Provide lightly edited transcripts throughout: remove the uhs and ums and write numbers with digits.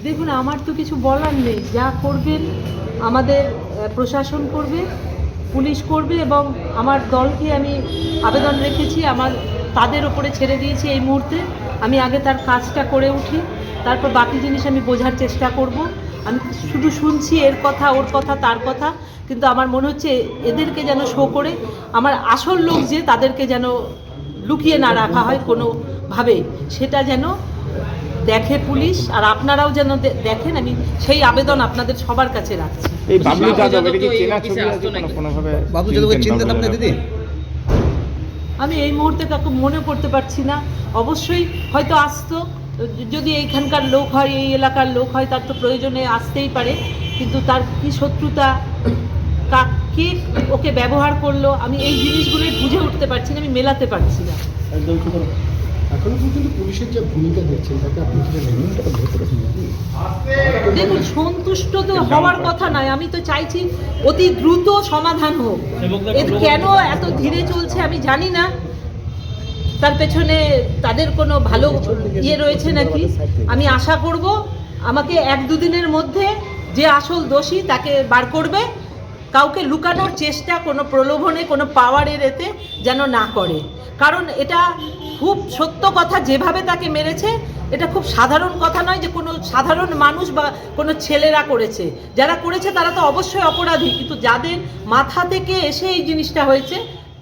দেখুন, আমার তো কিছু বলার নেই। যা করবেন আমাদের প্রশাসন করবে, পুলিশ করবে, এবং আমার দলকে আমি আবেদন রেখেছি, তাদের ওপরে ছেড়ে দিয়েছি এই মুহূর্তে। আমি আগে তার কাজটা করে উঠি, তারপর বাকি জিনিস আমি বোঝার চেষ্টা করব। আমি শুধু শুনছি এর কথা, ওর কথা, তার কথা, কিন্তু আমার মনে হচ্ছে এদেরকে যেন শো করে আমার আসল লোক যে তাদেরকে যেন লুকিয়ে না রাখা হয় কোনোভাবে, সেটা যেন দেখে পুলিশ, আর আপনারাও যেন দেখেন। আমি সেই আবেদন আপনাদের সবার কাছে রাখছি। এই বাবলু যাদব এটা কি চেনা ছবি আছে কোনোভাবে? বাবলু যাদবকে চিনতেন আপনি দিদি? আমি এই মুহূর্তে কাউকে মনে করতে পারছি না। অবশ্যই হয়তো আসতো, যদি এইখানকার লোক হয়, এই এলাকার লোক হয়, তার তো প্রয়োজনে আসতেই পারে, কিন্তু তার কি শত্রুতা, কে ওকে ব্যবহার করলো, আমি এই জিনিসগুলোই বুঝে উঠতে পারছি না, আমি মেলাতে পারছি না। এখনো পর্যন্ত পুলিশের যে ভূমিকা দেখছেন তাকে আপনি দেখুন, সন্তুষ্ট তো হওয়ার কথা নয়। আমি তো চাইছি অতি দ্রুত সমাধান হোক। এর কেন এত ধীরে চলছে আমি জানি না। তার পেছনে তাদের কোনো ভালো রয়েছে নাকি? আমি আশা করব আমাকে 1-2 দিনের মধ্যে যে আসল দোষী তাকে বার করবে। কাউকে লুকানোর চেষ্টা কোনো প্রলোভনে, কোনো পাওয়ারের এতে যেন না করে, কারণ এটা খুব সত্য কথা। যেভাবে তাকে মেরেছে এটা খুব সাধারণ কথা নয় যে কোনো সাধারণ মানুষ বা কোনো ছেলেরা করেছে। যারা করেছে তারা তো অবশ্যই অপরাধী, কিন্তু যাদের মাথা থেকে এসে এই জিনিসটা হয়েছে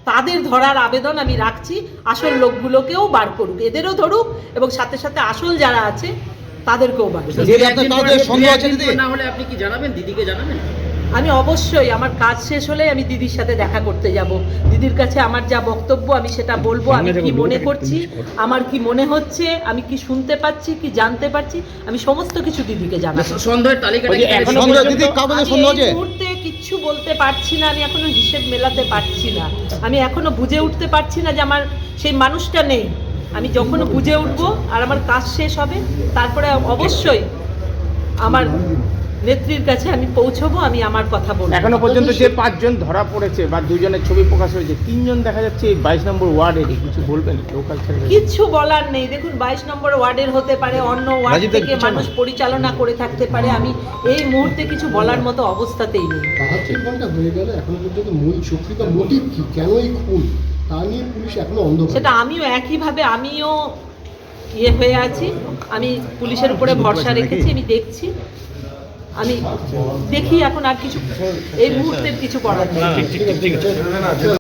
তাদের ধরার আবেদন আমি রাখছি। আসল লোকগুলোকেও বার করুক, এদেরও ধরুক, এবং সাথে সাথে আসল যারা আছে তাদেরকেও বার করুক। আপনি কি জানাবেন, দিদিকে জানাবেন? আমি অবশ্যই আমার কাজ শেষ হলে আমি দিদির সাথে দেখা করতে যাব। দিদির কাছে আমার যা বক্তব্য আমি সেটা বলবো। আমি কি মনে করছি, আমার কি মনে হচ্ছে, আমি কি শুনতে পাচ্ছি, কি জানতে পারছি, আমি সমস্ত কিছু দিদিকে জানাবো। সন্দেহের তালিকাটা এই মুহূর্তে কিচ্ছু বলতে পারছি না। আমি এখনো হিসেব মেলাতে পারছি না। আমি এখনো বুঝে উঠতে পারছি না যে আমার সেই মানুষটা নেই। আমি যখন বুঝে উঠবো আর আমার কাজ শেষ হবে, তারপরে অবশ্যই আমার নেত্রীর কাছে আমি পৌঁছবো, আমি আমার কথা বলবো। এখনো পর্যন্ত যে 5 জন ধরা পড়েছে বা 2 জনের ছবি প্রকাশ হয়েছে, 3 জন দেখা যাচ্ছে এই 22 নম্বর ওয়ার্ডের। কিছু বলবেন লোকাল ছেলে? কিছু বলার নেই। দেখুন, 22 নম্বর ওয়ার্ডের হতে পারে, অন্য ওয়ার্ড থেকে মানুষ পরিচালনা করে থাকতে পারে। আমি এই মুহূর্তে কিছু বলার মতো অবস্থাতেই নেই। 72 ঘন্টা হয়ে গেল, এখনো পর্যন্ত মূল শক্তি বা মোটিভ কি, কেন এই খুন, তা নিয়ে পুলিশ এখনো অন্ধকার। সেটা আমিও একইভাবে হয়ে আছি। আমি পুলিশের উপরে ভরসা রেখেছি। আমি দেখি এখন আর কিছু এই মুহূর্তের কিছু করার নেই।